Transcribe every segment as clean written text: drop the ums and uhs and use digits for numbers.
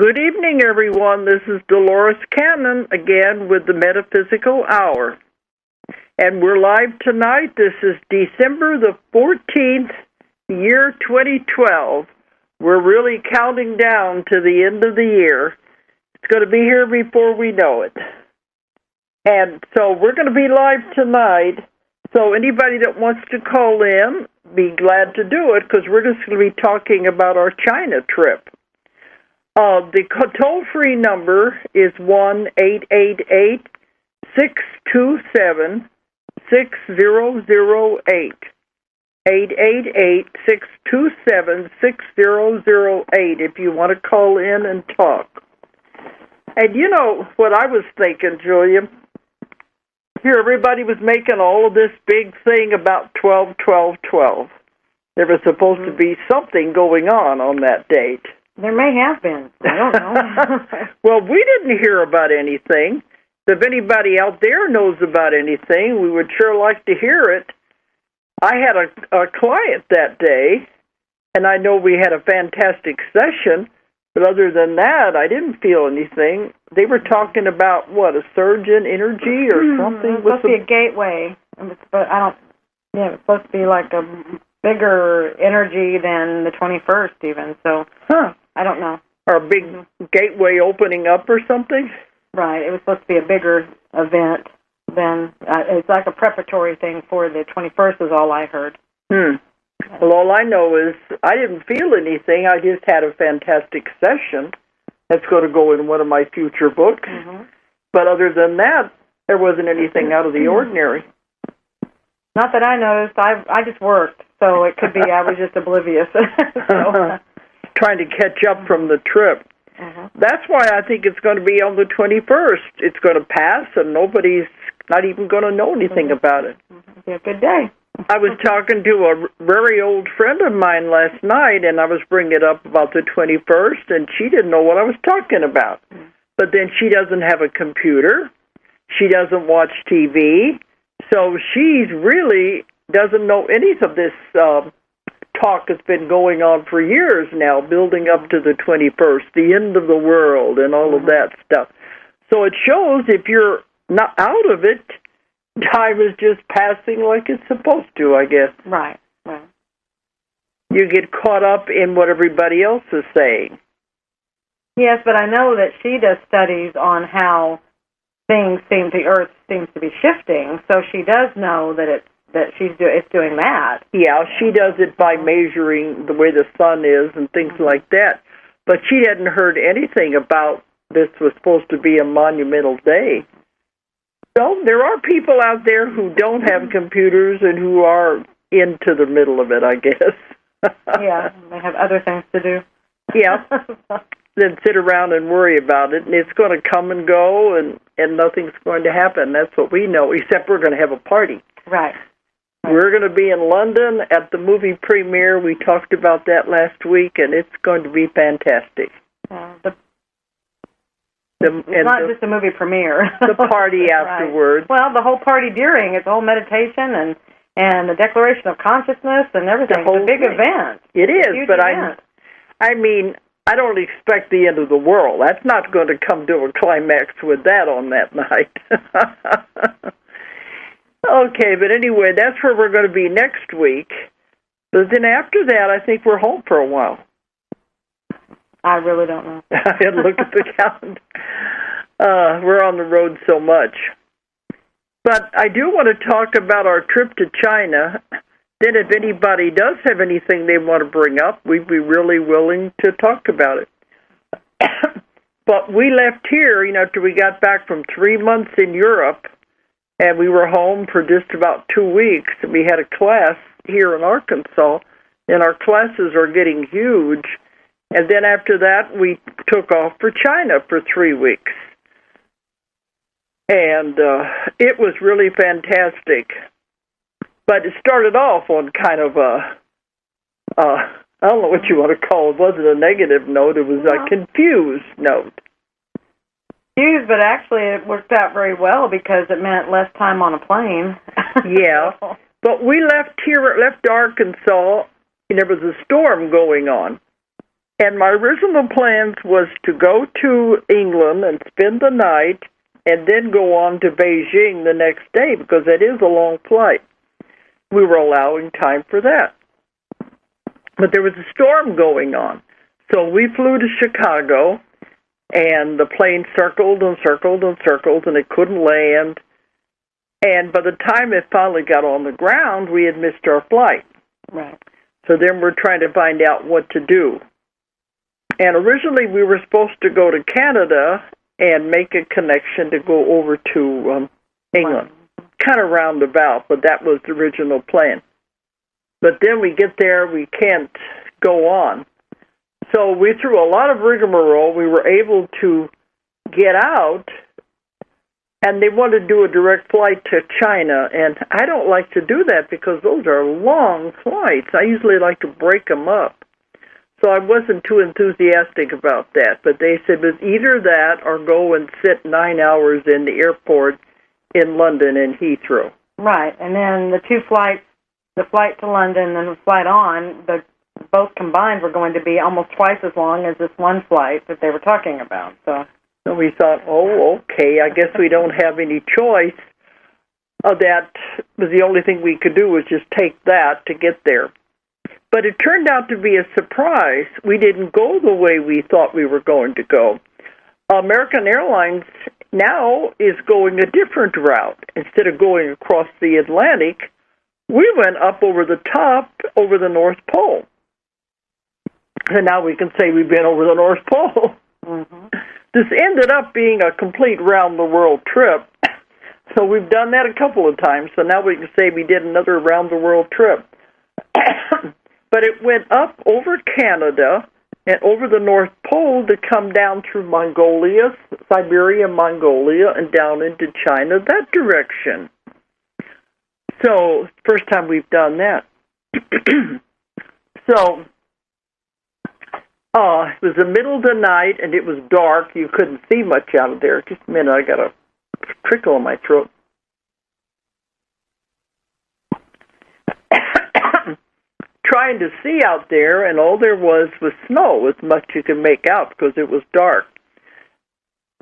Good evening, everyone. This is Dolores Cannon again with the Metaphysical Hour. And we're live tonight. This is December the 14th, year 2012. We're really counting down to the end of the year. It's going to be here before we know it. And so we're going to be live tonight. So anybody that wants to call in, be glad to do it, because we're just going to be talking about our China trip. The toll-free number is 1-888-627-6008. 888-627-6008 if you want to call in and talk. And you know what I was thinking, Julia? Here everybody was making all of this big thing about 12-12-12. There was supposed to be something going on that date. There may have been. I don't know. Well, we didn't hear about anything. If anybody out there knows about anything, we would sure like to hear it. I had a client that day, and I know we had a fantastic session, but other than that, I didn't feel anything. They were talking about, what, a surge in energy or something? It's supposed to be a gateway. It's supposed to be like a bigger energy than the 21st even, so I don't know. Or a big gateway opening up or something? Right, it was supposed to be a bigger event than, it's like a preparatory thing for the 21st is all I heard. Well, all I know is I didn't feel anything. I just had a fantastic session. That's going to go in one of my future books. But other than that, there wasn't anything out of the ordinary. Not that I noticed. I just worked, so it could be I was just oblivious. Trying to catch up from the trip. That's why I think it's going to be on the 21st. It's going to pass, and nobody's not even going to know anything about it. It'll be a good day. I was talking to a very old friend of mine last night, and I was bringing it up about the 21st, and she didn't know what I was talking about. But then she doesn't have a computer. She doesn't watch TV. So she really doesn't know any of this talk that's been going on for years now, building up to the 21st, the end of the world, and all of that stuff. So it shows if you're not out of it, time is just passing like it's supposed to, I guess. Right. You get caught up in what everybody else is saying. Yes, but I know that she does studies on how the Earth seems to be shifting, so she does know that it's doing that. Yeah, she does it by measuring the way the sun is and things like that. But she hadn't heard anything about this was supposed to be a monumental day. So there are people out there who don't have computers and who are into the middle of it, I guess. Yeah, they have other things to do. Yeah, than sit around and worry about it. And it's going to come and go, and nothing's going to happen. That's what we know, except we're going to have a party. Right. We're going to be in London at the movie premiere. We talked about that last week, and it's going to be fantastic. It's not just a movie premiere. The party afterwards. Right. Well, the whole party during. It's a whole meditation and the declaration of consciousness and everything. It's a big event. It is, but event. I mean, I don't expect the end of the world. That's not going to come to a climax with that on that night. Okay, but anyway, that's where we're going to be next week. But then after that, I think we're home for a while. I really don't know. I had to look at the calendar. We're on the road so much. But I do want to talk about our trip to China. Then if anybody does have anything they want to bring up, we'd be really willing to talk about it. But we left here, after we got back from 3 months in Europe, and we were home for just about 2 weeks, and we had a class here in Arkansas, and our classes are getting huge. And then after that, we took off for China for 3 weeks. And it was really fantastic. But it started off on kind of a, I don't know what you want to call it. It wasn't a negative note. It was a confused note. Confused, but actually it worked out very well because it meant less time on a plane. Yeah. But we left Arkansas, and there was a storm going on. And my original plans was to go to England and spend the night and then go on to Beijing the next day, because that is a long flight. We were allowing time for that. But there was a storm going on. So we flew to Chicago, and the plane circled and circled and circled, and it couldn't land. And by the time it finally got on the ground, we had missed our flight. Right. So then we're trying to find out what to do. And originally we were supposed to go to Canada and make a connection to go over to England. Kind of roundabout, but that was the original plan. But then we get there, we can't go on. So we threw a lot of rigmarole. We were able to get out, and they wanted to do a direct flight to China. And I don't like to do that because those are long flights. I usually like to break them up. So I wasn't too enthusiastic about that. But they said it was either that or go and sit 9 hours in the airport in London and Heathrow. Right. And then the two flights, the flight to London and the flight on, both combined were going to be almost twice as long as this one flight that they were talking about. So we thought, okay, I guess we don't have any choice. That was the only thing we could do, was just take that to get there. But it turned out to be a surprise. We didn't go the way we thought we were going to go. American Airlines now is going a different route. Instead of going across the Atlantic, we went up over the top, over the North Pole. And now we can say we've been over the North Pole. Mm-hmm. This ended up being a complete round-the-world trip. So we've done that a couple of times. So now we can say we did another round-the-world trip. But it went up over Canada and over the North Pole to come down through Mongolia, Siberia, Mongolia, and down into China, that direction. So, first time we've done that. So, it was the middle of the night, and it was dark. You couldn't see much out of there. Just a minute, I got a trickle in my throat. Trying to see out there, and all there was snow, as much you could make out, because it was dark.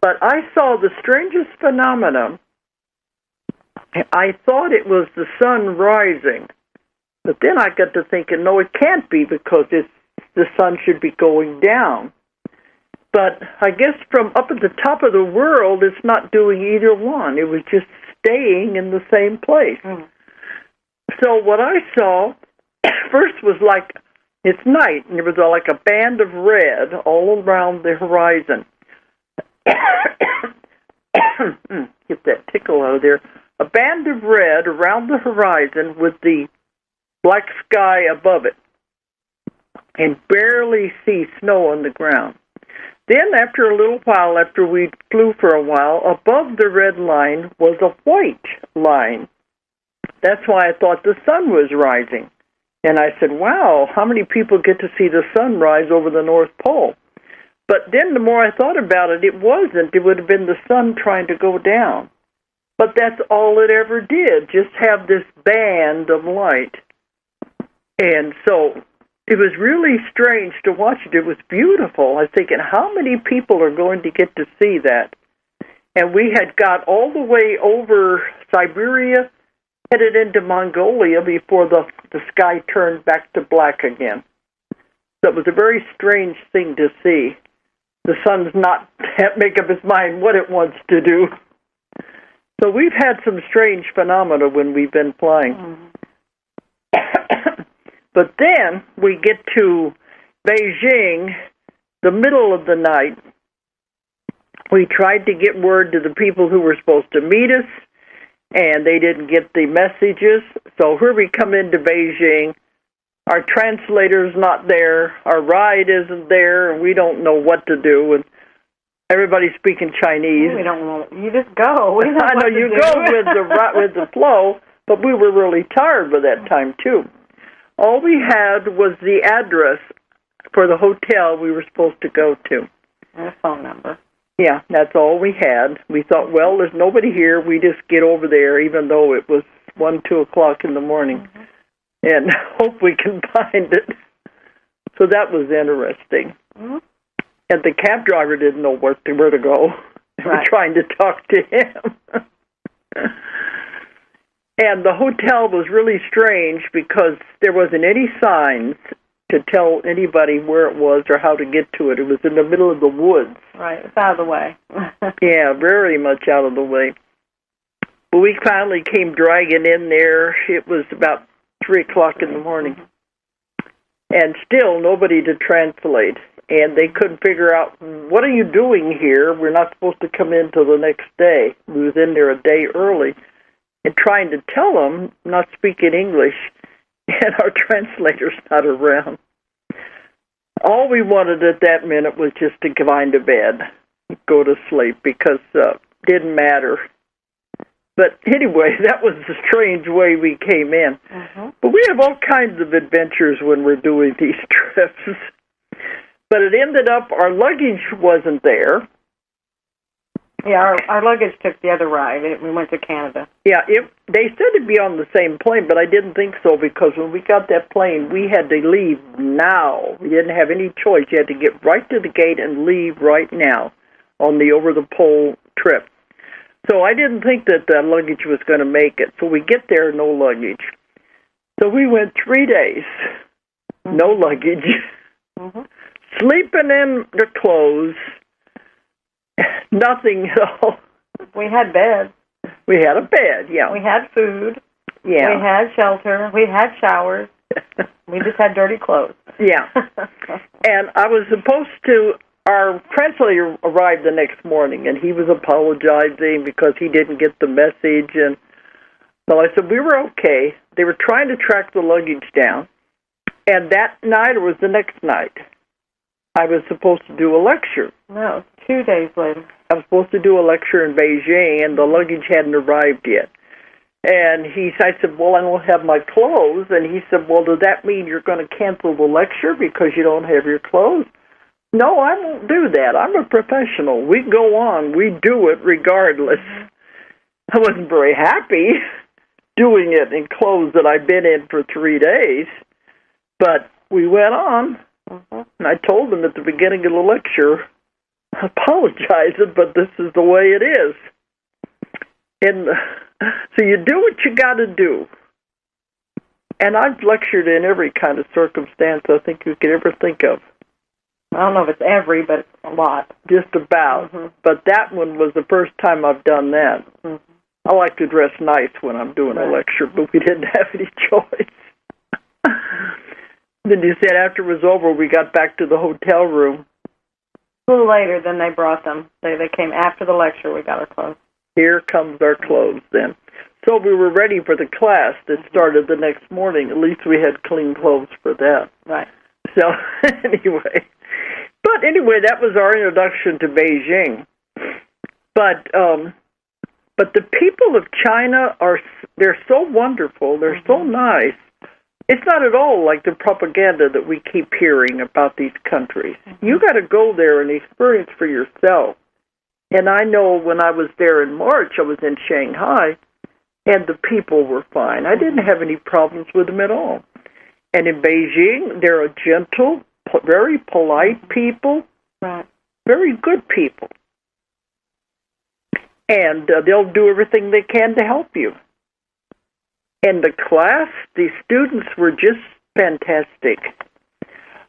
But I saw the strangest phenomenon. I thought it was the sun rising, but then I got to thinking, no, it can't be, because the sun should be going down. But I guess from up at the top of the world, it's not doing either one. It was just staying in the same place. Mm. So what I saw first was like, it's night, and there was like a band of red all around the horizon. Get that tickle out of there. A band of red around the horizon with the black sky above it, and barely see snow on the ground. Then after a little while, after we flew for a while, above the red line was a white line. That's why I thought the sun was rising. And I said, wow, how many people get to see the sun rise over the North Pole? But then the more I thought about it, it wasn't. It would have been the sun trying to go down. But that's all it ever did, just have this band of light. And so it was really strange to watch it. It was beautiful. I was thinking, how many people are going to get to see that? And we had got all the way over Siberia, headed into Mongolia before the sky turned back to black again. So it was a very strange thing to see. The sun's not make up its mind what it wants to do. So we've had some strange phenomena when we've been flying. Mm-hmm. But then we get to Beijing, the middle of the night. We tried to get word to the people who were supposed to meet us, and they didn't get the messages. So here we come into Beijing. Our translator's not there. Our ride isn't there, and we don't know what to do. And everybody's speaking Chinese. We don't know. You just go. I know you go with the flow, but we were really tired by that time too. All we had was the address for the hotel we were supposed to go to. And a phone number. Yeah, that's all we had. We thought, well, there's nobody here. We just get over there, even though it was 1, 2 o'clock in the morning, and hope we can find it. So that was interesting. Mm-hmm. And the cab driver didn't know where to go. They were trying to talk to him. And the hotel was really strange because there wasn't any signs to tell anybody where it was or how to get to it. It was in the middle of the woods. Right, it's out of the way. Yeah, very much out of the way. But we finally came dragging in there. It was about 3 o'clock in the morning. And still nobody to translate. And they couldn't figure out, what are you doing here? We're not supposed to come in till the next day. We was in there a day early. And trying to tell them, not speaking English, and our translator's not around. All we wanted at that minute was just to find a bed, go to sleep, because it didn't matter. But anyway, that was the strange way we came in. Mm-hmm. But we have all kinds of adventures when we're doing these trips. But it ended up, our luggage wasn't there. Yeah, our luggage took the other ride. We went to Canada. Yeah, they said it'd be on the same plane, but I didn't think so because when we got that plane, we had to leave now. We didn't have any choice. You had to get right to the gate and leave right now on the over-the-pole trip. So I didn't think that the luggage was going to make it. So we get there, no luggage. So we went 3 days, no luggage, sleeping in the clothes, nothing at all. We had beds. We had a bed, yeah. We had food. Yeah. We had shelter. We had showers. We just had dirty clothes. Yeah. And I was supposed to, our translator arrived the next morning, and he was apologizing because he didn't get the message. And so I said, we were okay. They were trying to track the luggage down. And that night, or was the next night, I was supposed to do a lecture. No, 2 days later. I was supposed to do a lecture in Beijing, and the luggage hadn't arrived yet. And I said, well, I don't have my clothes. And he said, well, does that mean you're going to cancel the lecture because you don't have your clothes? No, I won't do that. I'm a professional. We go on. We do it regardless. I wasn't very happy doing it in clothes that I'd been in for 3 days. But we went on. And I told them at the beginning of the lecture, I apologize, but this is the way it is. And so you do what you got to do. And I've lectured in every kind of circumstance I think you could ever think of. I don't know if it's every, but it's a lot. Just about. But that one was the first time I've done that. I like to dress nice when I'm doing a lecture, but we didn't have any choice. Then you said after it was over, we got back to the hotel room. A little later, then they brought them. They came after the lecture. We got our clothes. Here comes our clothes then. So we were ready for the class that started the next morning. At least we had clean clothes for that. Right. So anyway. But anyway, that was our introduction to Beijing. But the people of China they're so wonderful. They're so nice. It's not at all like the propaganda that we keep hearing about these countries. You got to go there and experience for yourself. And I know when I was there in March, I was in Shanghai, and the people were fine. I didn't have any problems with them at all. And in Beijing, they're a gentle, very polite people, very good people. And they'll do everything they can to help you. And the class, the students were just fantastic.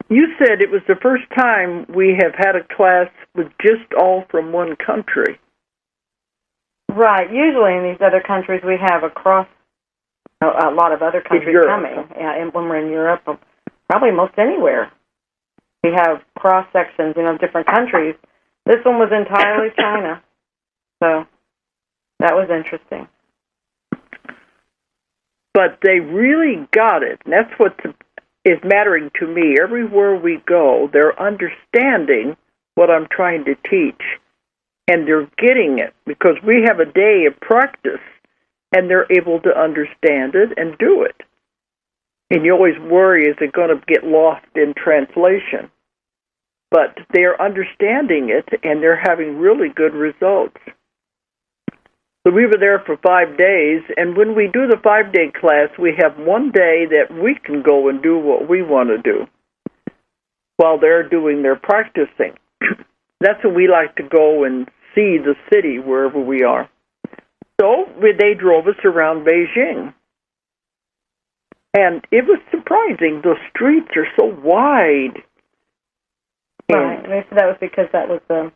You said it was the first time we have had a class with just all from one country. Right. Usually in these other countries we have a lot of other countries coming. Yeah, and when we're in Europe, or probably most anywhere, we have cross sections, different countries. This one was entirely China, so that was interesting. But they really got it, and that's what is mattering to me. Everywhere we go, they're understanding what I'm trying to teach, and they're getting it, because we have a day of practice, and they're able to understand it and do it. And you always worry, is it going to get lost in translation? But they're understanding it, and they're having really good results. So we were there for 5 days, and when we do the 5-day class, we have one day that we can go and do what we want to do. while they're doing their practicing. That's when we like to go and see the city wherever we are. So they drove us around Beijing. And it was surprising. The streets are so wide. Right. They said that was because that was the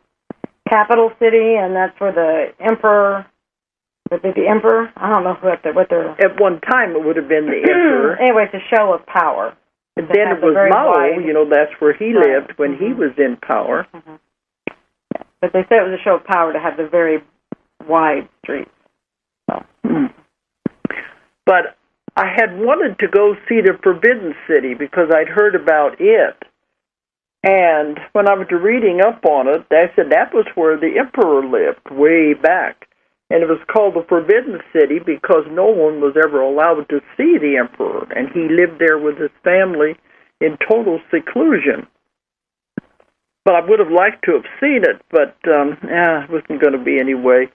capital city, and that's where the emperor, the emperor, I don't know what they're... At one time, it would have been the emperor. Anyway, it's a show of power. And then it was Mao, that's where he lived when he was in power. Mm-hmm. But they said it was a show of power to have the very wide streets. So. But I had wanted to go see the Forbidden City because I'd heard about it. And when I was reading up on it, they said that was where the emperor lived, way back. And it was called the Forbidden City because no one was ever allowed to see the emperor. And he lived there with his family in total seclusion. But I would have liked to have seen it, but it wasn't going to be anyway.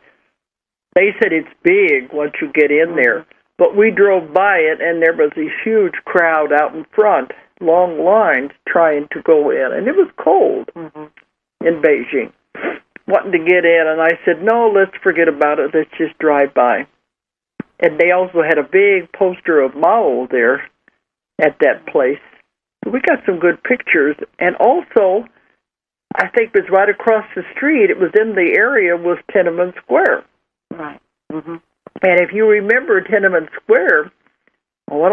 They said it's big once you get in there. But we drove by it, and there was a huge crowd out in front, long lines trying to go in. And it was cold in Beijing, wanting to get in. And I said, no, let's forget about it. Let's just drive by. And they also had a big poster of Mao there at that place. So we got some good pictures. And also, I think it was right across the street. It was in the area was Tiananmen Square. Right. Mm-hmm. And if you remember Tiananmen Square,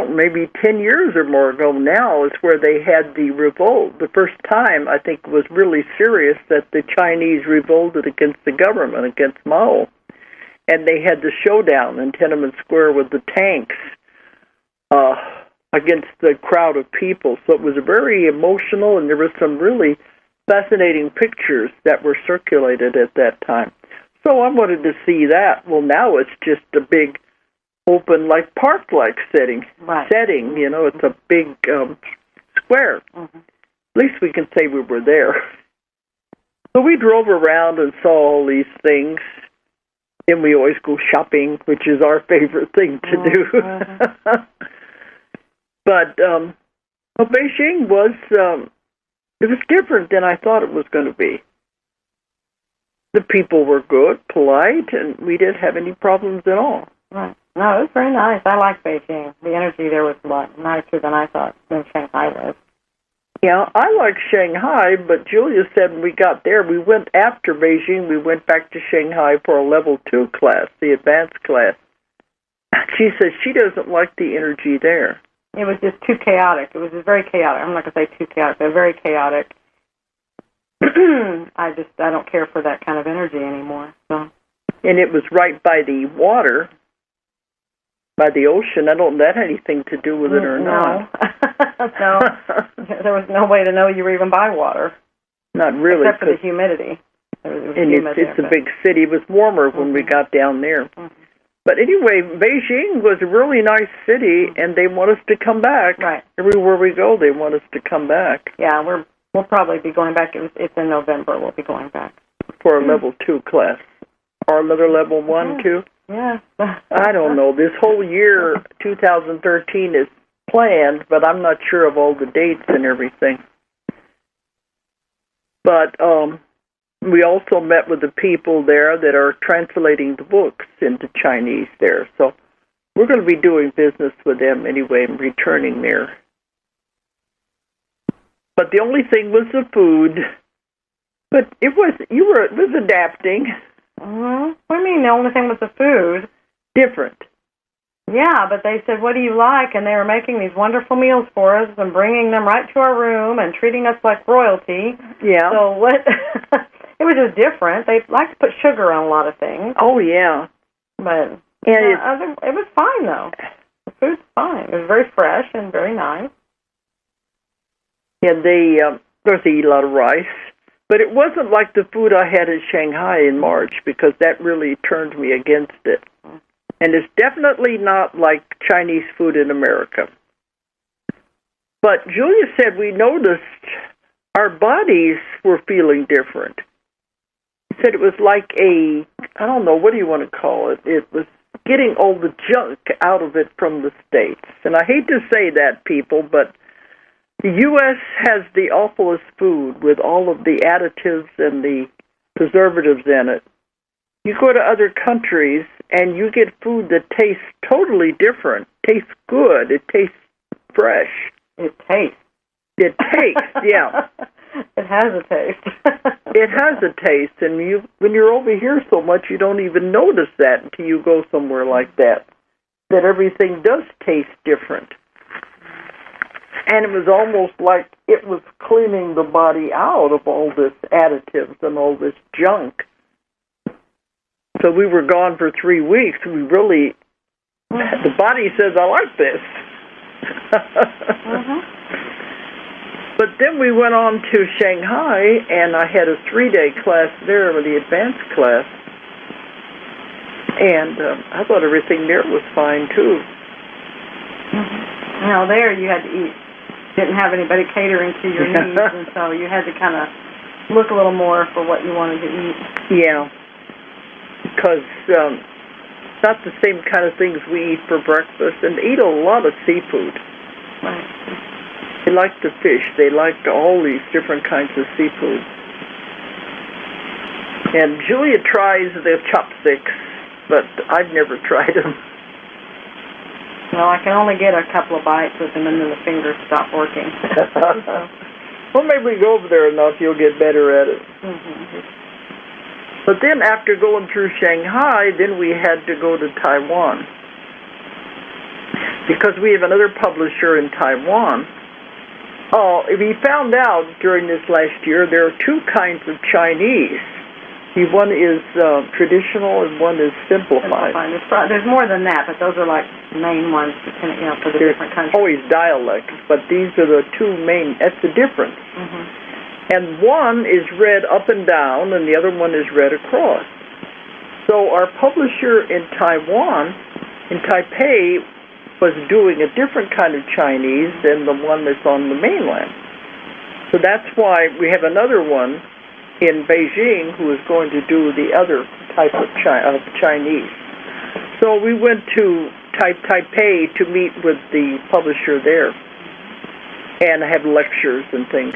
maybe 10 years or more ago now is where they had the revolt. The first time, I think, was really serious that the Chinese revolted against the government, against Mao. And they had the showdown in Tiananmen Square with the tanks against the crowd of people. So it was very emotional, and there were some really fascinating pictures that were circulated at that time. So I wanted to see that. Well, now it's just a big, open, park-like setting. Right. It's a big square. Mm-hmm. At least we can say we were there. So we drove around and saw all these things. Then we always go shopping, which is our favorite thing to do. Mm-hmm. But Beijing was, it was different than I thought it was going to be. The people were good, polite, and we didn't have any problems at all. Right. No, it was very nice. I like Beijing. The energy there was a lot nicer than I thought than Shanghai was. Yeah, I like Shanghai, but Julia said when we got there, we went after Beijing, we went back to Shanghai for a level 2 class, the advanced class. She says she doesn't like the energy there. It was just too chaotic. It was just very chaotic. I'm not going to say too chaotic, but very chaotic. I don't care for that kind of energy anymore. So. And it was right by the water, by the ocean. I don't know if that had anything to do with it or not. No. There was no way to know you were even by water. Not really. Except for the humidity. It's a big city. It was warmer when we got down there. Mm-hmm. But anyway, Beijing was a really nice city, and they want us to come back. Right. Everywhere we go, they want us to come back. Yeah, we'll probably be going back. It's in November. We'll be going back. For a level 2 class. Or another level 1, too? Yeah. I don't know. This whole year, 2013, is planned, but I'm not sure of all the dates and everything. But we also met with the people there that are translating the books into Chinese there. So we're going to be doing business with them anyway and returning there. But the only thing was the food. But it was adapting. Mm-hmm. What do you mean the only thing was the food? Different. Yeah, but they said, what do you like? And they were making these wonderful meals for us and bringing them right to our room and treating us like royalty. Yeah. So what? It was just different. They like to put sugar on a lot of things. Oh, yeah. But it was fine, though. The food's fine. It was very fresh and very nice. Yeah, they eat a lot of rice. But it wasn't like the food I had in Shanghai in March, because that really turned me against it. And it's definitely not like Chinese food in America. But Julia said we noticed our bodies were feeling different. She said it was like I don't know, what do you want to call it? It was getting all the junk out of it from the States. And I hate to say that, people, but The U.S. has the awfulest food with all of the additives and the preservatives in it. You go to other countries and you get food that tastes totally different. Tastes good. It tastes fresh. It tastes. It tastes, yeah. It has a taste. It has a taste, and when you're over here so much, you don't even notice that until you go somewhere like that everything does taste different. And it was almost like it was cleaning the body out of all this additives and all this junk. So we were gone for 3 weeks. We really, the body says, I like this. But then we went on to Shanghai, and I had a 3-day class there with the advanced class. And I thought everything there was fine, too. Now, there you had to eat. Didn't have anybody catering to your needs, and so you had to kind of look a little more for what you wanted to eat. Yeah, because not the same kind of things we eat for breakfast, and eat a lot of seafood. Right. They like the fish. They like all these different kinds of seafood. And Julia tries the chopsticks, but I've never tried them. Well, I can only get a couple of bites with them, and then the fingers stop working. Well, maybe we go over there enough, you'll get better at it. But then after going through Shanghai, then we had to go to Taiwan. Because we have another publisher in Taiwan. We found out during this last year there are 2 kinds of Chinese. One is traditional and one is simplified. There's more than that, but those are like main ones, depending, for the different countries. Always dialects, but these are the 2 main. That's the difference. And one is read up and down, and the other one is read across. So our publisher in Taiwan, in Taipei, was doing a different kind of Chinese than the one that's on the mainland. So that's why we have another one in Beijing who is going to do the other type of Chinese. So we went to Taipei to meet with the publisher there and have lectures and things.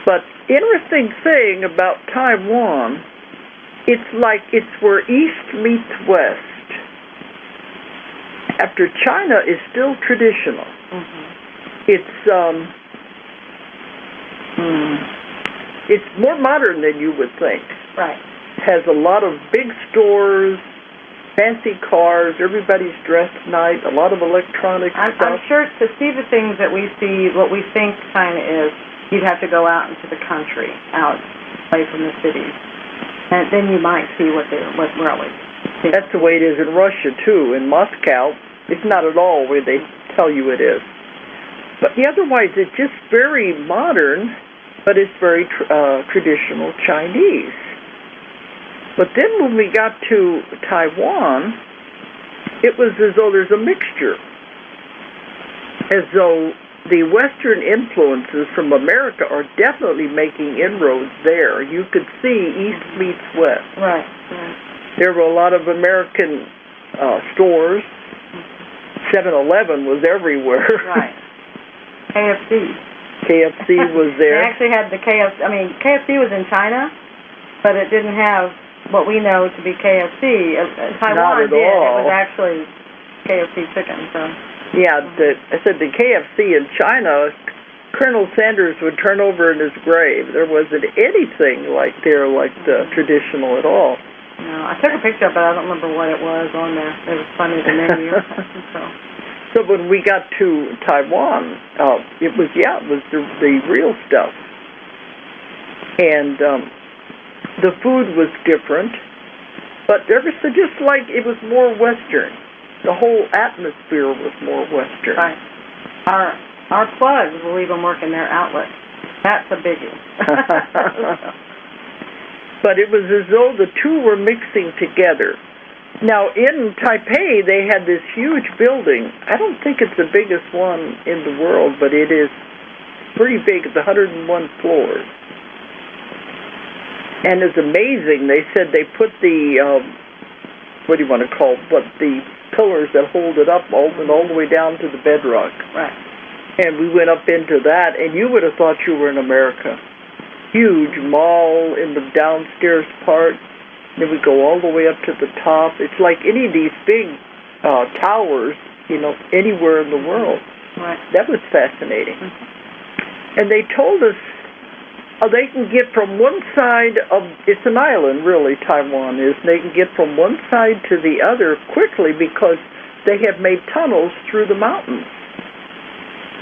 But interesting thing about Taiwan, it's like it's where East meets West. After China is still traditional. It's more modern than you would think. Right. Has a lot of big stores, fancy cars, everybody's dressed nice, a lot of electronic stuff. I'm sure to see the things that we see, what we think China is, you'd have to go out into the country, out away from the cities. And then you might see what we're always seeing. That's the way it is in Russia, too. In Moscow, it's not at all where they tell you it is. But otherwise, it's just very modern, but it's very traditional Chinese. But then when we got to Taiwan, it was as though there's a mixture. As though the Western influences from America are definitely making inroads there. You could see East meets West. Right. There were a lot of American stores. 7-Eleven was everywhere. Right. KFC was there. They actually had the KFC. I mean, KFC was in China, but it didn't have what we know to be KFC. Taiwan did. It was actually KFC chicken. So. Yeah, I said the KFC in China, Colonel Sanders would turn over in his grave. There wasn't anything like the traditional at all. No, I took a picture, but I don't remember what it was on there. It was funny, the menu. So when we got to Taiwan, it was the real stuff. And the food was different, but just like it was more Western. The whole atmosphere was more Western. Right. Our plugs will even work in their outlets. That's a biggie. But it was as though the 2 were mixing together. Now, in Taipei, they had this huge building. I don't think it's the biggest one in the world, but it is pretty big. It's 101 floors. And it's amazing. They said they put the, the pillars that hold it up all the way down to the bedrock. Right. And we went up into that, and you would have thought you were in America. Huge mall in the downstairs part. Then we go all the way up to the top. It's like any of these big towers, anywhere in the world. Right. That was fascinating. Mm-hmm. And they told us they can get from one side of, it's an island really, Taiwan is, they can get from one side to the other quickly because they have made tunnels through the mountains.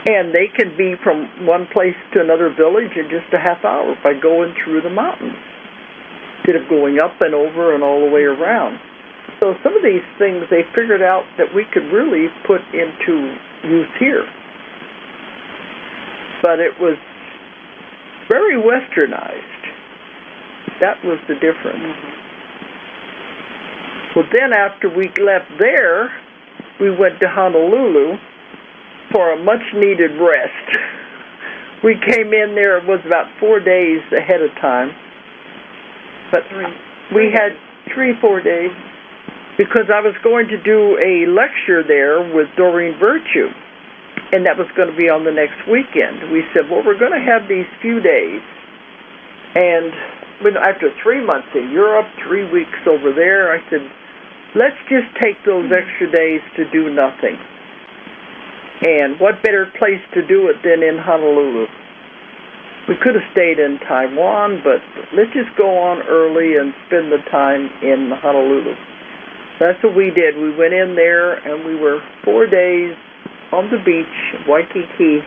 And they can be from one place to another village in just a half hour by going through the mountains, instead of going up and over and all the way around. So some of these things they figured out that we could really put into use here. But it was very westernized. That was the difference. Well, then after we left there, we went to Honolulu for a much-needed rest. We came in there, it was about 4 days ahead of time. But we had 3-4 days because I was going to do a lecture there with Doreen Virtue, and that was going to be on the next weekend. We said, well, we're going to have these few days. And after 3 months in Europe, 3 weeks over there, I said, let's just take those extra days to do nothing. And what better place to do it than in Honolulu? We could have stayed in Taiwan, but let's just go on early and spend the time in Honolulu. That's what we did. We went in there, and we were 4 days on the beach, Waikiki,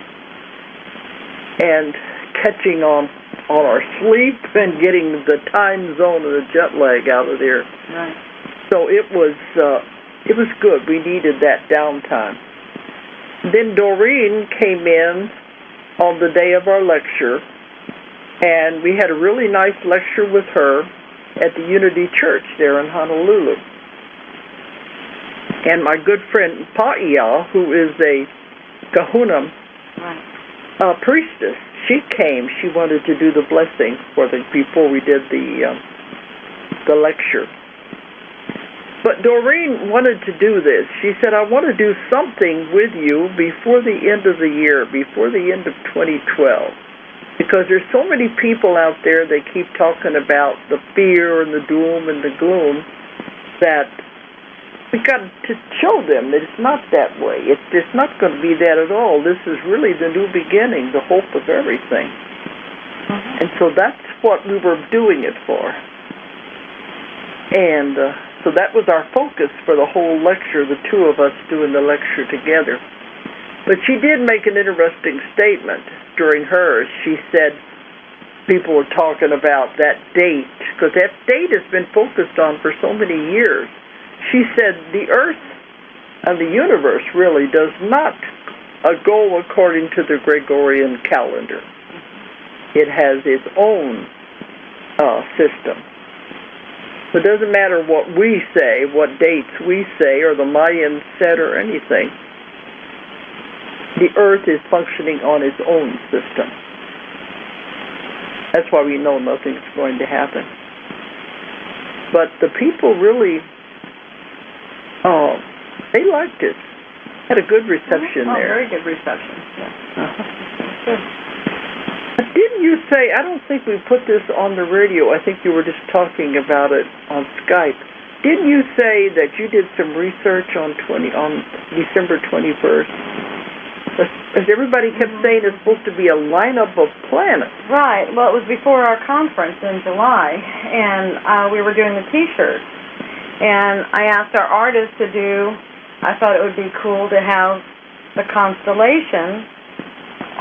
and catching on our sleep and getting the time zone and the jet lag out of there. Right. So it was good. We needed that downtime. Then Doreen came in on the day of our lecture, and we had a really nice lecture with her at the Unity Church there in Honolulu. And my good friend Paia, who is a kahuna priestess, she came. She wanted to do the blessing before we did the lecture. But Doreen wanted to do this. She said, I want to do something with you before the end of the year, before the end of 2012. Because there's so many people out there that keep talking about the fear and the doom and the gloom that we've got to show them that it's not that way. It's not going to be that at all. This is really the new beginning, the hope of everything. Mm-hmm. And so that's what we were doing it for. And so that was our focus for the whole lecture, the two of us doing the lecture together. But she did make an interesting statement during hers. She said people were talking about that date, because that date has been focused on for so many years. She said the Earth and the universe really does not go according to the Gregorian calendar. It has its own system. So it doesn't matter what we say, what dates we say, or the Mayans said, or anything. The Earth is functioning on its own system. That's why we know nothing's going to happen. But the people really, they liked it. Had a good reception there. Very good reception. Yeah. Good. Didn't you say, I don't think we put this on the radio, I think you were just talking about it on Skype. Didn't you say that you did some research on December 21st? As everybody kept saying, it's supposed to be a lineup of planets. Right. Well, it was before our conference in July, and we were doing the T-shirts. And I asked our artists to do, I thought it would be cool to have the constellation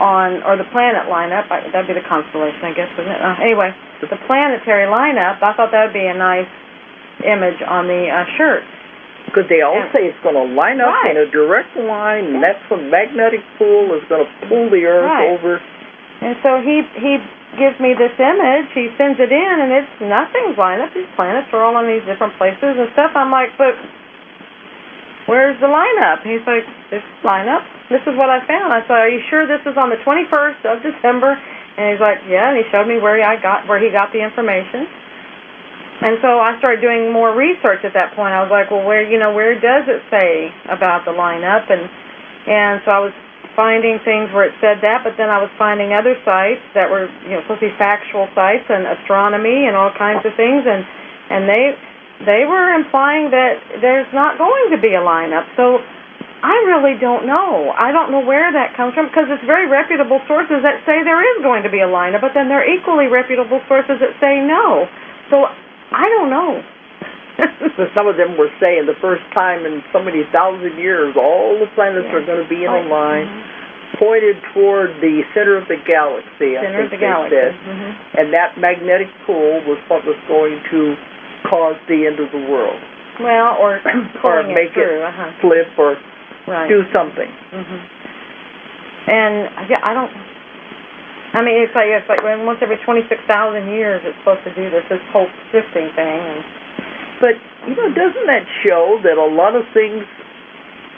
or the planet lineup. That'd be the constellation, I guess, wouldn't it? Anyway, the planetary lineup, I thought that would be a nice image on the shirt. Because they all say it's going to line up in a direct line, and that's when magnetic pull is going to pull the Earth over. And so he gives me this image, he sends it in, and it's nothing's lined up. These planets are all on these different places and stuff. I'm like, but where's the lineup? He's like, this lineup? This is what I found. I said, are you sure this is on the 21st of December? And he's like, yeah, and he showed me where he got the information. And so I started doing more research at that point. I was like, well, where does it say about the lineup? And so I was finding things where it said that, but then I was finding other sites that were, supposed to be factual sites and astronomy and all kinds of things, and they were implying that there's not going to be a lineup. So I really don't know. I don't know where that comes from, because it's very reputable sources that say there is going to be a lineup, but then there are equally reputable sources that say no. So I don't know. So some of them were saying the first time in so many thousand years, all the planets are going to be in a line, pointed toward the center of the galaxy, I think they said. And that magnetic pull was what was going to cause the end of the world. Well, or make it flip or do something. And it's like once every 26,000 years it's supposed to do this whole shifting thing. But, doesn't that show that a lot of things,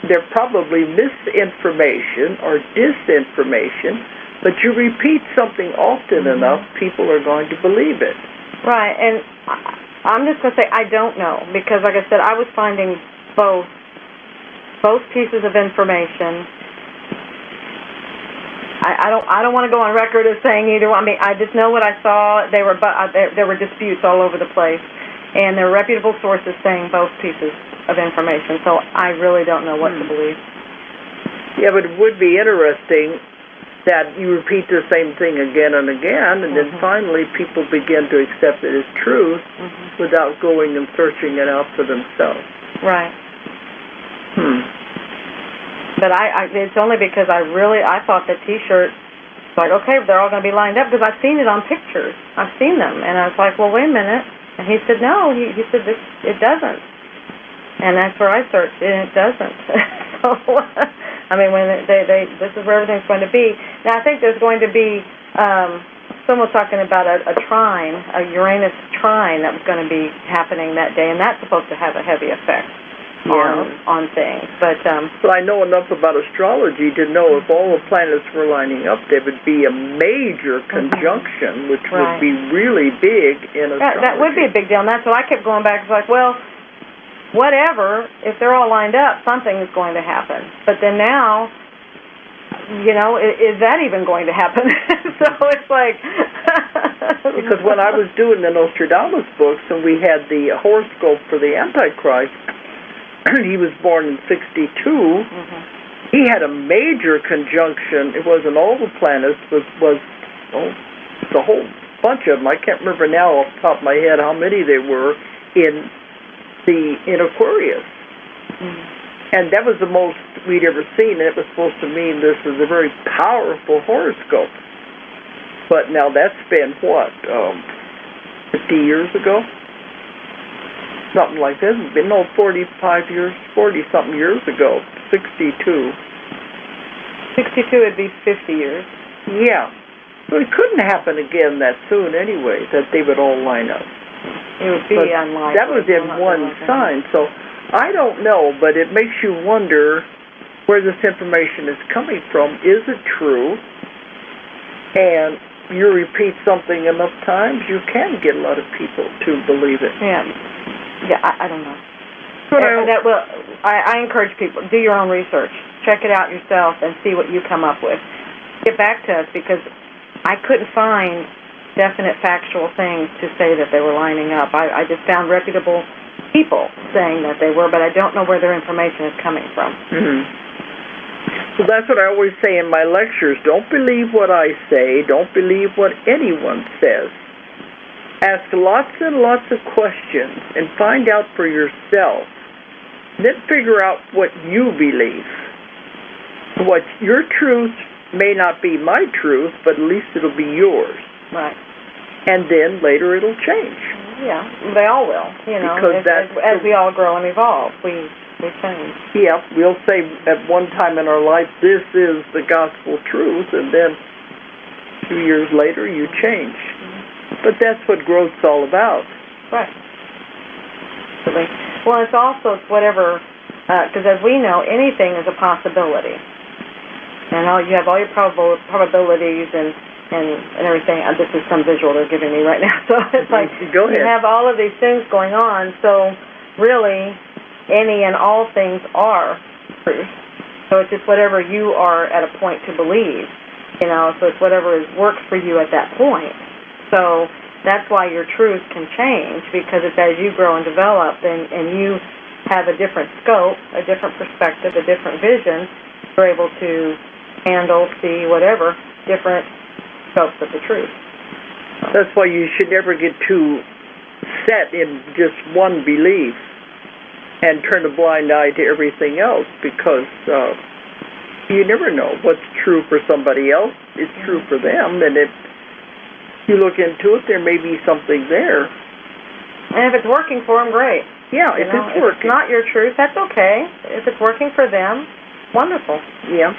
they're probably misinformation or disinformation, but you repeat something often enough, people are going to believe it. Right, and I'm just going to say I don't know, because like I said, I was finding both pieces of information. I don't want to go on record as saying either one. I mean, I just know what I saw. There were disputes all over the place. And there are reputable sources saying both pieces of information, so I really don't know what to believe. Yeah, but it would be interesting that you repeat the same thing again and again, and then finally people begin to accept it as truth without going and searching it out for themselves. Right. But it's only because I thought the T-shirt, like, okay, they're all going to be lined up, because I've seen it on pictures. I've seen them, and I was like, well, wait a minute. And he said, no, he said, it doesn't. And that's where I searched, and it doesn't. So, when this is where everything's going to be. Now, I think there's going to be, someone was talking about a trine, a Uranus trine that was going to be happening that day, and that's supposed to have a heavy effect on things. But I know enough about astrology to know if all the planets were lining up, there would be a major conjunction, which would be really big in astrology. That would be a big deal, and that's what I kept going back. It's like, well, whatever, if they're all lined up, something is going to happen. But then now, is that even going to happen? So it's like... Because when I was doing the Nostradamus books, and we had the horoscope for the Antichrist, he was born in 62. He had a major conjunction. It wasn't all the planets, was the whole bunch of them. I can't remember now off the top of my head how many they were in Aquarius. And that was the most we'd ever seen, and it was supposed to mean this was a very powerful horoscope. But now that's been, 50 years ago? Something like this. It's been 40-something years ago. 62. 62 would be 50 years. Yeah. So it couldn't happen again that soon anyway, that they would all line up. It would be unlikely. That was in one sign. So I don't know, but it makes you wonder where this information is coming from. Is it true? And you repeat something enough times, you can get a lot of people to believe it. Yeah, I don't know. I encourage people, do your own research. Check it out yourself and see what you come up with. Get back to us, because I couldn't find definite factual things to say that they were lining up. I just found reputable people saying that they were, but I don't know where their information is coming from. So that's what I always say in my lectures. Don't believe what I say. Don't believe what anyone says. Ask lots and lots of questions and find out for yourself. Then figure out what you believe. What your truth may not be my truth, but at least it'll be yours. Right. And then later it'll change. Yeah, they all will. Because as we all grow and evolve, we change. Yeah, we'll say at one time in our life, this is the gospel truth, and then 2 years later you change. But that's what growth's all about. Right. Well, it's also whatever, because as we know, anything is a possibility. And you have all your probabilities and everything. This is some visual they're giving me right now. So it's like Go ahead. You have all of these things going on. So really, any and all things are truth. So So it's just whatever you are at a point to believe, you know, so it's whatever works for you at that point. So that's why your truth can change, because it's as you grow and develop and you have a different scope, a different perspective, a different vision, you're able to handle, see, whatever, different scopes of the truth. That's why you should never get too set in just one belief and turn a blind eye to everything else, because you never know what's true for somebody else is true for them, and if you look into it, there may be something there. And if it's working for them, great. Yeah, if it's working. If it's not your truth, that's okay. If it's working for them, wonderful. Yeah.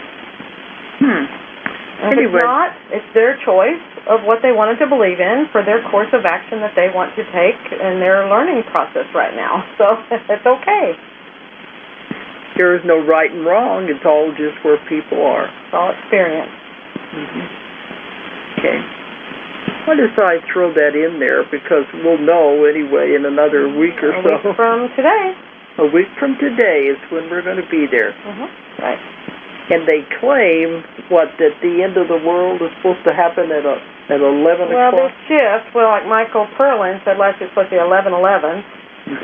And if it's not, it's their choice of what they wanted to believe in for their course of action that they want to take in their learning process right now. So it's okay. There is no right and wrong. It's all just where people are. It's all experience. Okay. Why did I throw that in there? Because we'll know anyway in another week or so. A week from today. A week from today is when we're going to be there. Right. And they claim, that the end of the world is supposed to happen at 11 o'clock? Well, the shift, like Michael Perlin said last year, it's supposed to be 11:11,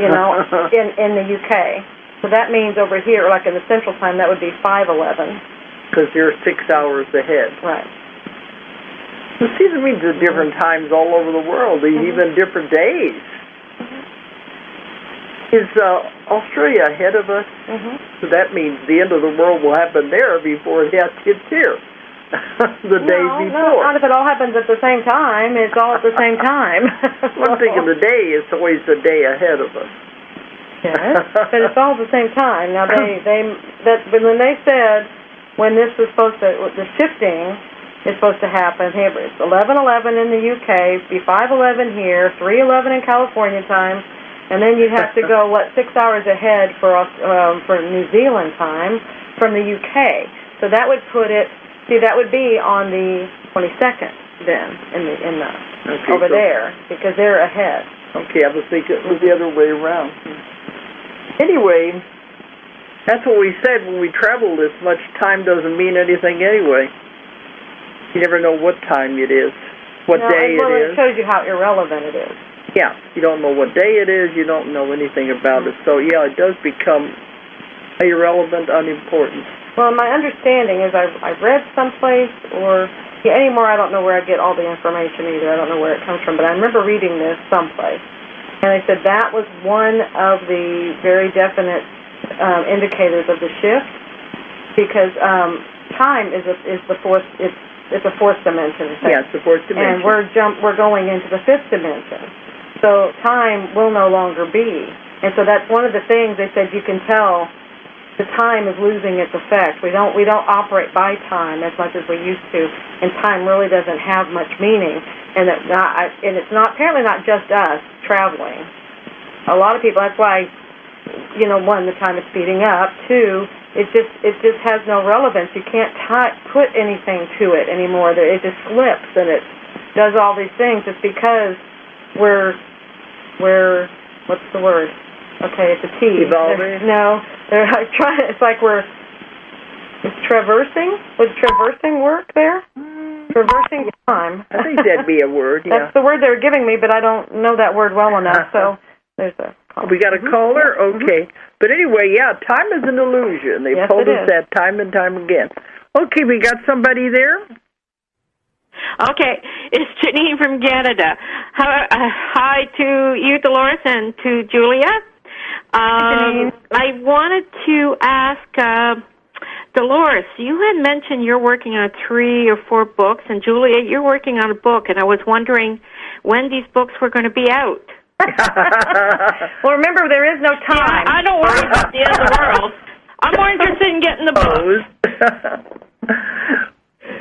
you know, in the UK. So that means over here, like in the Central Time, that would be 5:11. Because you're 6 hours ahead. Right. Well, see, that means there's different times all over the world, even different days. Is Australia ahead of us? So that means the end of the world will happen there before it gets here. The day before. No, not if it all happens at the same time. It's all at the same time. One thing of the day is always the day ahead of us. Yes, but it's all at the same time. Now when they said when this was supposed to, the shifting is supposed to happen. Hey, it's 11:11 in the UK, be 5:11 here, 3:11 in California time. And then you'd have to go, 6 hours ahead for New Zealand time from the UK. So that would put it, that would be on the 22nd then, over there, because they're ahead. Okay, I was thinking it was the other way around. Anyway, that's what we said when we travel this much. Time doesn't mean anything anyway. You never know what time it is, what day it is. Well, it shows you how irrelevant it is. Yeah, you don't know what day it is, you don't know anything about it. So, yeah, it does become irrelevant, unimportant. Well, my understanding is I've read someplace, anymore I don't know where I get all the information either. I don't know where it comes from, but I remember reading this someplace. And they said that was one of the very definite indicators of the shift, because time is the fourth, it's a fourth dimension. Yeah, it's the fourth dimension. And we're going into the fifth dimension. So time will no longer be. And so that's one of the things they said you can tell the time is losing its effect. We don't operate by time as much as we used to, and time really doesn't have much meaning. And it's not apparently not just us traveling. A lot of people. That's why, one, the time is speeding up. Two, it just has no relevance. You can't put anything to it anymore. It just slips and it does all these things. It's because we're what's the word? Okay, it's a T. Evolving? No, it's like it's traversing. Would traversing work there? Traversing time. I think that'd be a word, yeah. That's the word they were giving me, but I don't know that word well enough, so there's a caller. We got a caller? Okay. But anyway, yeah, time is an illusion. They've told us that time and time again. Okay, we got somebody there? Okay, it's Janine from Canada. Hi to you, Dolores, and to Julia. I wanted to ask Dolores, you had mentioned you're working on 3 or 4 books, and Julia, you're working on a book, and I was wondering when these books were going to be out. Well, remember, there is no time. Yeah, I don't worry about the end of the world. I'm more interested in getting the books.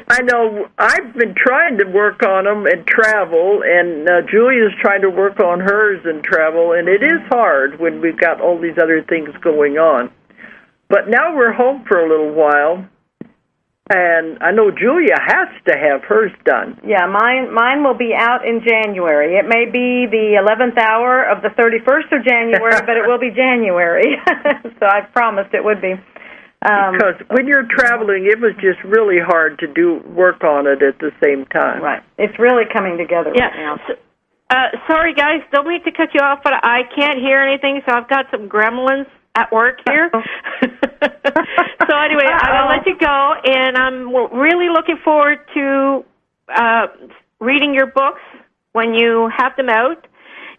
I know I've been trying to work on them and travel, and Julia's trying to work on hers and travel, and it is hard when we've got all these other things going on. But now we're home for a little while, and I know Julia has to have hers done. Yeah, mine will be out in January. It may be the 11th hour of the 31st of January, but it will be January. So I promised it would be. Because when you're traveling, it was just really hard to do work on it at the same time. Right. It's really coming together right now. Sorry, guys, don't mean to cut you off, but I can't hear anything, so I've got some gremlins at work here. So anyway, I'm going to let you go, and I'm really looking forward to reading your books when you have them out.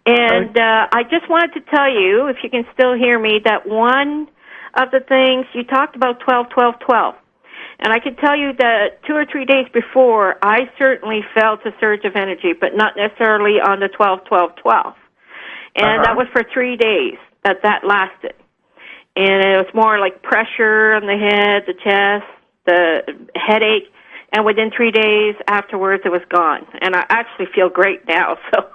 And I just wanted to tell you, if you can still hear me, that one of the things you talked about 12, 12, 12. And I can tell you that 2 or 3 days before, I certainly felt a surge of energy, but not necessarily on the 12, 12, 12. And that was for 3 days that lasted. And it was more like pressure on the head, the chest, the headache. And within 3 days afterwards, it was gone. And I actually feel great now. So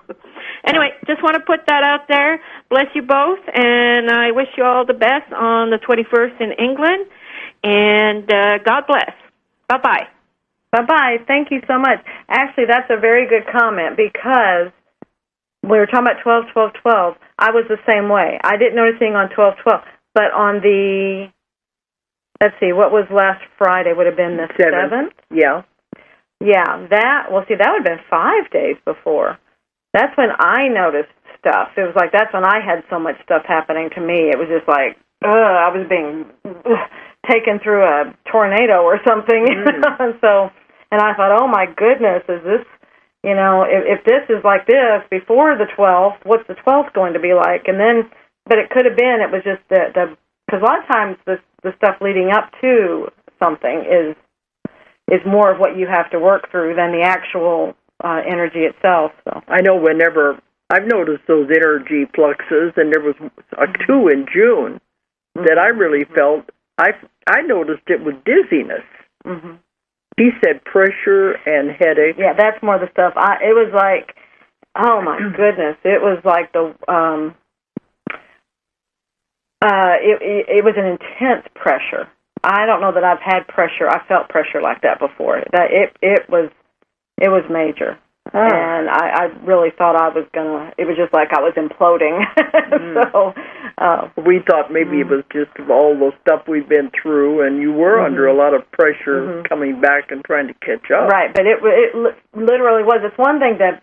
anyway, just want to put that out there. Bless you both. And I wish you all the best on the 21st in England. And God bless. Bye-bye. Bye-bye. Thank you so much. Actually, that's a very good comment because we were talking about 12, 12, 12. I was the same way. I didn't notice anything on 12, 12. But on the, let's see, what was last Friday? Would have been the 7th? Yeah. Yeah, that would have been 5 days before. That's when I noticed stuff. It was like that's when I had so much stuff happening to me. It was just like, I was being taken through a tornado or something. And I thought, oh my goodness, is this, if this is like this before the 12th, what's the 12th going to be like? And then, but it could have been, it was just because a lot of times the stuff leading up to something is more of what you have to work through than the actual energy itself. So I know whenever I've noticed those energy fluxes, and there was 2 in June that I really felt. I noticed it was dizziness. Mm-hmm. He said pressure and headache. Yeah, that's more the stuff. It was like, oh my goodness, it was like it was an intense pressure. I don't know that I've had pressure. I felt pressure like that before. That it was major. And I really thought it was just like I was imploding. So we thought maybe it was just all the stuff we've been through, and you were under a lot of pressure coming back and trying to catch up. Right, but it literally was. It's one thing to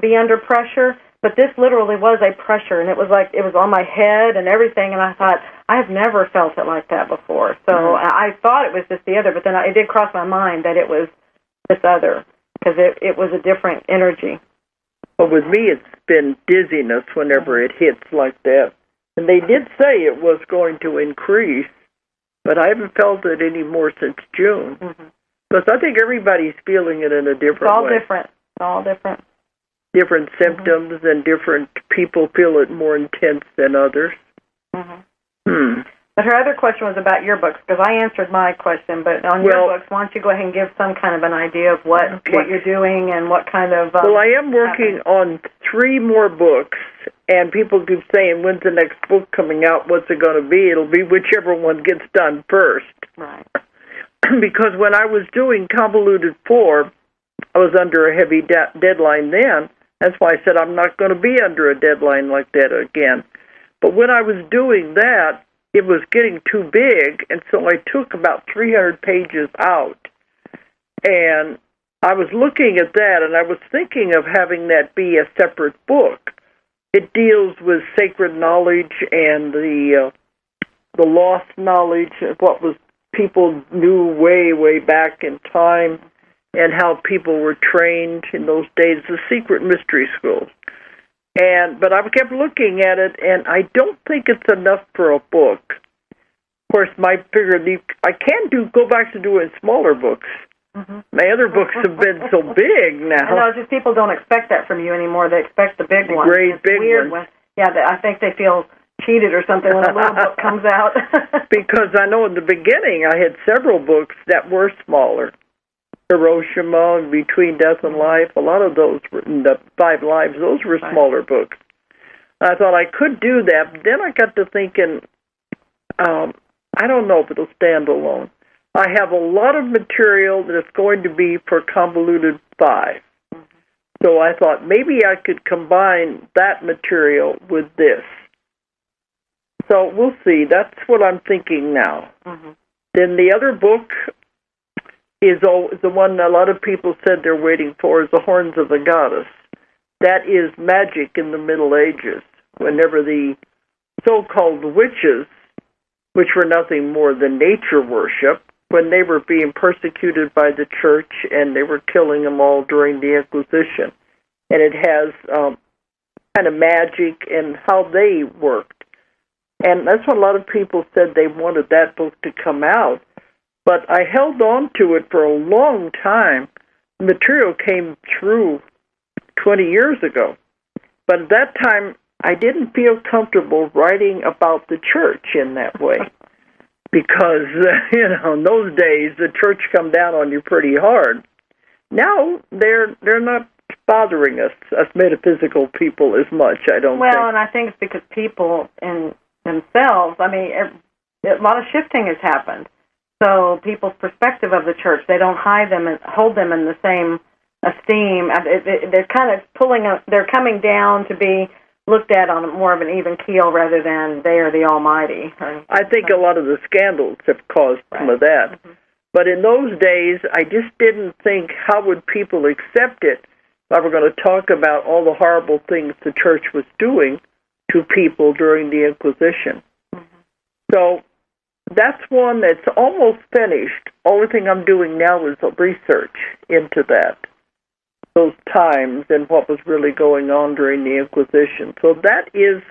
be under pressure, but this literally was a pressure, and it was like it was on my head and everything, and I thought, I have never felt it like that before. So I thought it was just the other, but then it did cross my mind that it was this other, because it was a different energy. Well, with me, it's been dizziness whenever it hits like that. And they did say it was going to increase, but I haven't felt it any more since June. Because I think everybody's feeling it in a different way. It's all different. Different symptoms, and different people feel it more intense than others. But her other question was about your books, because I answered my question. But on your books, why don't you go ahead and give some kind of an idea of what you're doing and what kind of... well, I am working on 3 more books, and people keep saying, when's the next book coming out? What's it going to be? It'll be whichever one gets done first. Right. Because when I was doing Convoluted 4, I was under a heavy deadline then. That's why I said I'm not going to be under a deadline like that again. But when I was doing that, it was getting too big, and so I took about 300 pages out. And I was looking at that, and I was thinking of having that be a separate book. It deals with sacred knowledge and the lost knowledge of what was people knew way back in time, and how people were trained in those days, the secret mystery schools. But I kept looking at it, and I don't think it's enough for a book. Of course, I can go back to doing smaller books. My other books have been so big now. I know, just people don't expect that from you anymore. They expect the big ones. Great big weird ones. Yeah, I think they feel cheated or something when a little book comes out. Because I know in the beginning I had several books that were smaller. Hiroshima, Between Death and Life, a lot of those were in the 5 Lives. Those were smaller books. I thought I could do that, but then I got to thinking, I don't know if it'll stand alone. I have a lot of material that's going to be for Convoluted 5. So I thought maybe I could combine that material with this. So we'll see. That's what I'm thinking now. Mm-hmm. Then the other book is the one a lot of people said they're waiting for, is The Horns of the Goddess. That is magic in the Middle Ages, whenever the so-called witches, which were nothing more than nature worship, when they were being persecuted by the church and they were killing them all during the Inquisition. And it has kind of magic and how they worked. And that's what a lot of people said they wanted that book to come out. But I held on to it for a long time. The material came through 20 years ago. But at that time, I didn't feel comfortable writing about the church in that way. Because, in those days, the church come down on you pretty hard. Now, they're not bothering us metaphysical people as much, I don't think. Well, and I think it's because people in themselves, a lot of shifting has happened. So people's perspective of the church, they don't hide them and hold them in the same esteem. They're kind of they're coming down to be looked at on more of an even keel rather than they are the almighty. I think a lot of the scandals have caused some of that. Mm-hmm. But in those days, I just didn't think how would people accept it if I were going to talk about all the horrible things the church was doing to people during the Inquisition. Mm-hmm. So that's one that's almost finished. Only thing I'm doing now is research into that, those times and what was really going on during the Inquisition. So that is,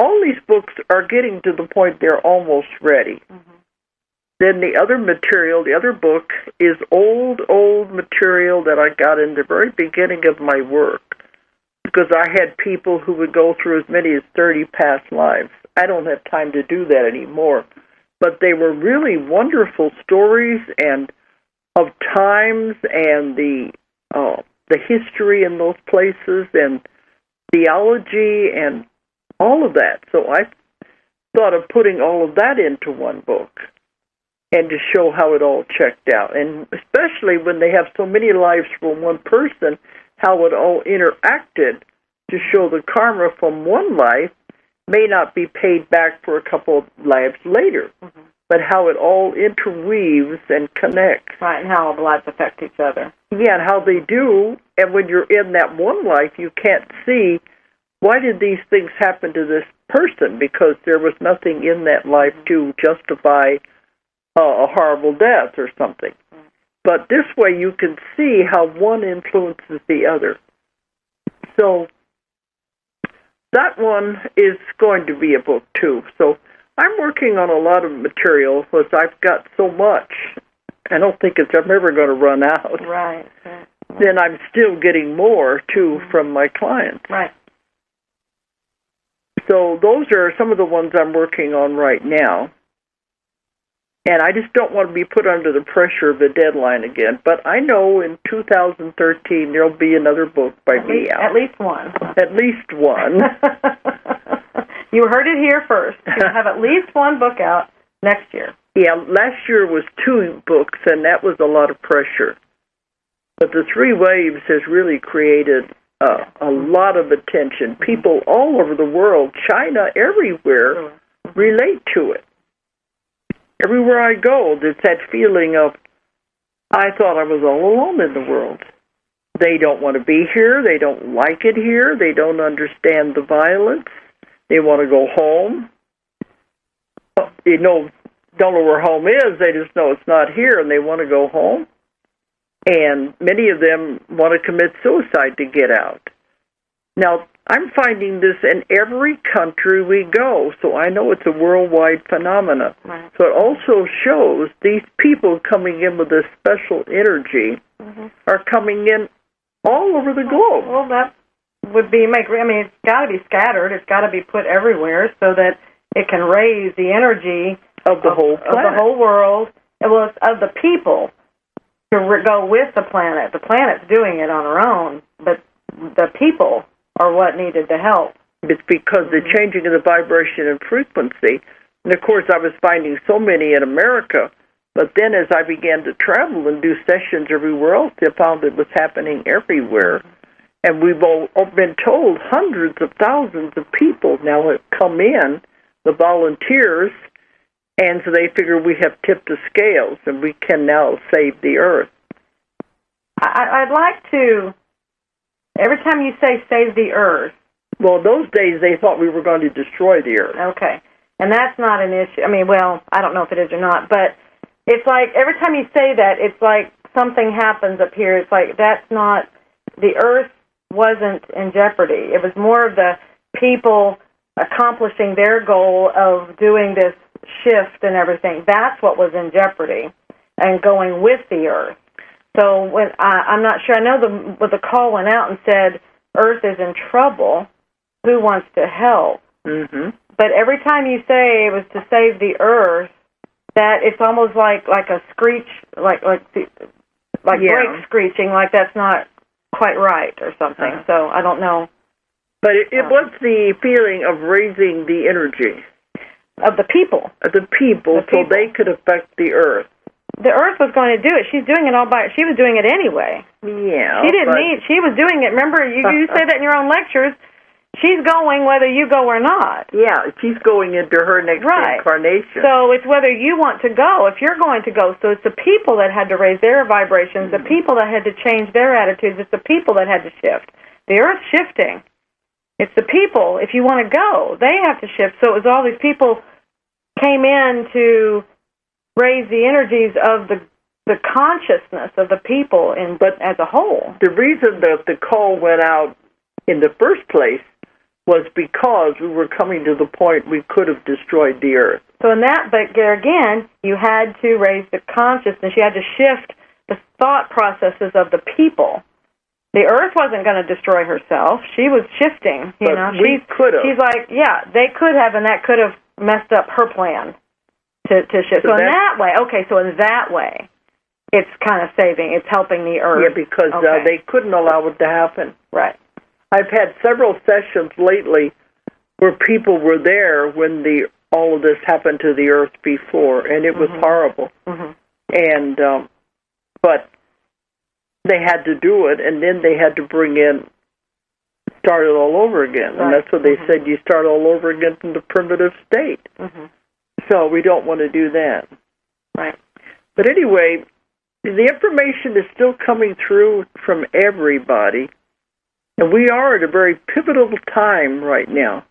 all these books are getting to the point they're almost ready. Mm-hmm. Then the other material, the other book, is old material that I got in the very beginning of my work, because I had people who would go through as many as 30 past lives. I don't have time to do that anymore. But they were really wonderful stories and of times and the history in those places and theology and all of that. So I thought of putting all of that into one book and to show how it all checked out. And especially when they have so many lives from one person, how it all interacted to show the karma from one life may not be paid back for a couple of lives later, mm-hmm. but how it all interweaves and connects. Right, and how all the lives affect each other. Yeah, and how they do. And when you're in that one life, you can't see, why did these things happen to this person? Because there was nothing in that life to justify a horrible death or something. Mm-hmm. But this way you can see how one influences the other. So that one is going to be a book, too. So I'm working on a lot of material because I've got so much. I don't think I'm ever going to run out. Right. Then I'm still getting more, too, from my clients. Right. So those are some of the ones I'm working on right now. And I just don't want to be put under the pressure of the deadline again. But I know in 2013 there'll be another book by me out. At least one. At least one. You heard it here first. You'll have at least one book out next year. Yeah, last year was 2 books, and that was a lot of pressure. But the 3 Waves has really created a lot of attention. People all over the world, China, everywhere, relate to it. Everywhere I go, there's that feeling of, I thought I was all alone in the world. They don't want to be here. They don't like it here. They don't understand the violence. They want to go home. Don't know where home is. They just know it's not here, and they want to go home. And many of them want to commit suicide to get out. Now, I'm finding this in every country we go, so I know it's a worldwide phenomenon. Right. So it also shows these people coming in with this special energy mm-hmm. are coming in all over the globe. Well, that would be it's got to be scattered. It's got to be put everywhere so that it can raise the energy of the whole planet. Of the whole world, of the people to go with the planet. The planet's doing it on her own, but the people are what needed the help. It's because the changing of the vibration and frequency. And, of course, I was finding so many in America. But then as I began to travel and do sessions everywhere else, I found it was happening everywhere. And we've all been told hundreds of thousands of people now have come in the volunteers, and so they figure we have tipped the scales and we can now save the Earth. I'd like to, every time you say save the Earth. Well, those days they thought we were going to destroy the Earth. Okay. And that's not an issue. I mean, well, I don't know if it is or not, but it's like every time you say that, it's like something happens up here. It's like that's not, the Earth wasn't in jeopardy. It was more of the people accomplishing their goal of doing this shift and everything. That's what was in jeopardy and going with the Earth. So when I'm not sure, I know the call went out and said Earth is in trouble. Who wants to help? Mm-hmm. But every time you say it was to save the Earth, that it's almost like a screech, like brake screeching, like that's not quite right or something. Uh-huh. So I don't know. But it was the feeling of raising the energy. Of the people. So they could affect the Earth. The Earth was going to do it. She's doing it all by, she was doing it anyway. Yeah. She was doing it. Remember, you say that in your own lectures. She's going whether you go or not. Yeah, she's going into her next incarnation. So it's whether you want to go, if you're going to go. So it's the people that had to raise their vibrations, the people that had to change their attitudes, it's the people that had to shift. The Earth's shifting. It's the people, if you want to go, they have to shift. So it was all these people came in to raise the energies of the consciousness of the people as a whole. The reason that the call went out in the first place was because we were coming to the point we could have destroyed the Earth. So in that, but there again, you had to raise the consciousness. You had to shift the thought processes of the people. The Earth wasn't going to destroy herself. She was shifting. You know, we could have. She's like, yeah, they could have, and that could have messed up her plan to shift. So in that way, so in that way, it's kind of saving. It's helping the Earth. Yeah, because they couldn't allow it to happen. Right. I've had several sessions lately where people were there when all of this happened to the Earth before, and it was horrible. Mm-hmm. And but they had to do it, and then they had to start it all over again. Right. And that's what they said, you start all over again from the primitive state. Mm-hmm. So we don't want to do that. Right. But anyway, the information is still coming through from everybody. And we are at a very pivotal time right now.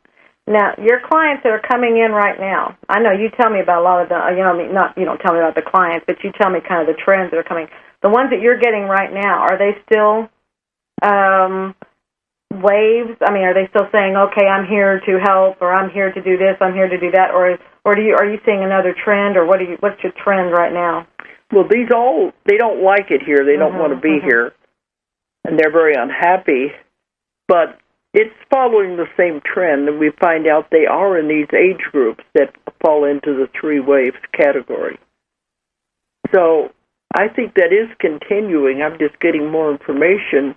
Now, your clients that are coming in right now, I know you tell me about a lot of the, you don't tell me about the clients, but you tell me kind of the trends that are coming. The ones that you're getting right now, are they still waves? I mean, are they still saying, okay, I'm here to help, or I'm here to do this, I'm here to do that, or are you seeing another trend, or what's your trend right now? Well, they don't like it here. They don't want to be here, and they're very unhappy. But it's following the same trend, and we find out they are in these age groups that fall into the 3 waves category. So I think that is continuing. I'm just getting more information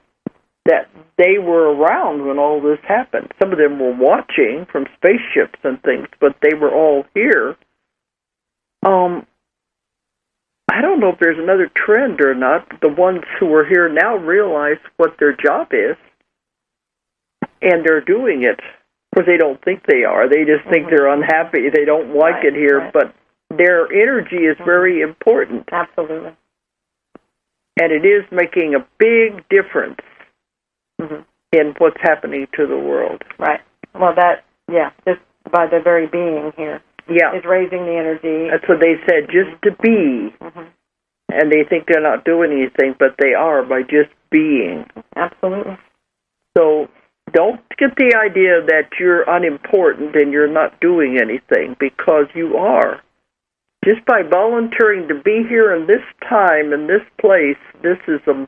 that they were around when all this happened. Some of them were watching from spaceships and things, but they were all here. I don't know if there's another trend or not. The ones who are here now realize what their job is, and they're doing it. Because they don't think they are. They just think they're unhappy. They don't like it here, but their energy is very important. Absolutely. And it is making a big difference in what's happening to the world. Right. Well, just by the very being here is raising the energy. That's what they said, just to be. And they think they're not doing anything, but they are by just being. Absolutely. So don't get the idea that you're unimportant and you're not doing anything, because you are. Just by volunteering to be here in this time, in this place, this is a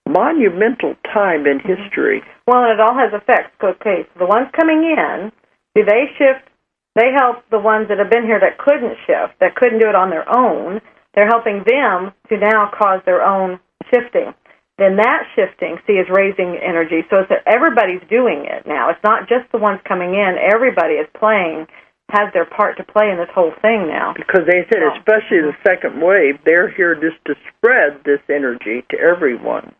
monumental time in history. Well, it all has effects. Okay, so the ones coming in, do they shift? They help the ones that have been here that couldn't shift, that couldn't do it on their own. They're helping them to now cause their own shifting. Then that shifting, is raising energy. So it's that everybody's doing it now. It's not just the ones coming in. Everybody is playing, has their part to play in this whole thing now. Because they said, especially the second wave, they're here just to spread this energy to everyone.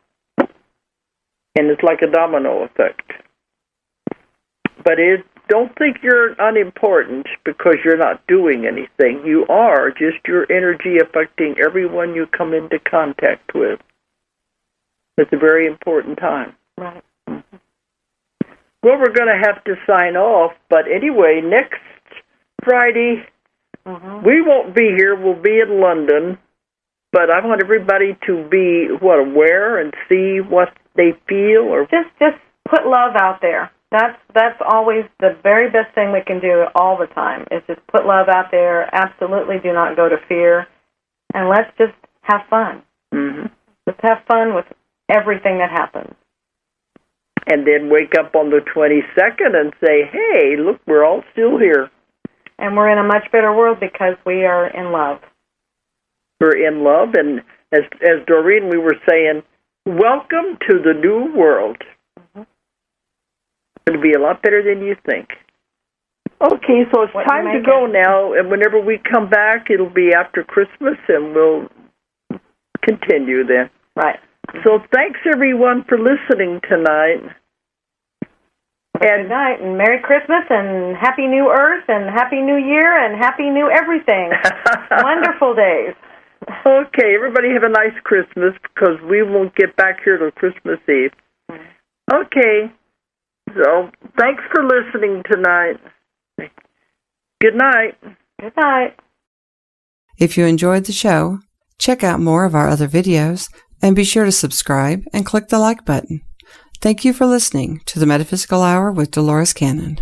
And it's like a domino effect. But don't think you're unimportant because you're not doing anything. You are just your energy affecting everyone you come into contact with. It's a very important time. Right. Well, we're going to have to sign off, but anyway, next Friday, we won't be here. We'll be in London, but I want everybody to be, aware and see what they feel. Or Just put love out there. That's always the very best thing we can do all the time, is just put love out there. Absolutely do not go to fear, and let's just have fun. Just have fun with everything that happens. And then wake up on the 22nd and say, hey, look, we're all still here. And we're in a much better world because we are in love. We're in love, and as Doreen, we were saying, welcome to the new world. It's going to be a lot better than you think. Okay, so it's time to go now, and whenever we come back, it'll be after Christmas, and we'll continue then. Right. So thanks, everyone, for listening tonight. Good night, and Merry Christmas, and Happy New Earth, and Happy New Year, and Happy New Everything. Wonderful days. Okay, everybody have a nice Christmas, because we won't get back here till Christmas Eve. Okay, so thanks for listening tonight. Good night. Good night. If you enjoyed the show, check out more of our other videos, and be sure to subscribe and click the like button. Thank you for listening to the Metaphysical Hour with Dolores Cannon.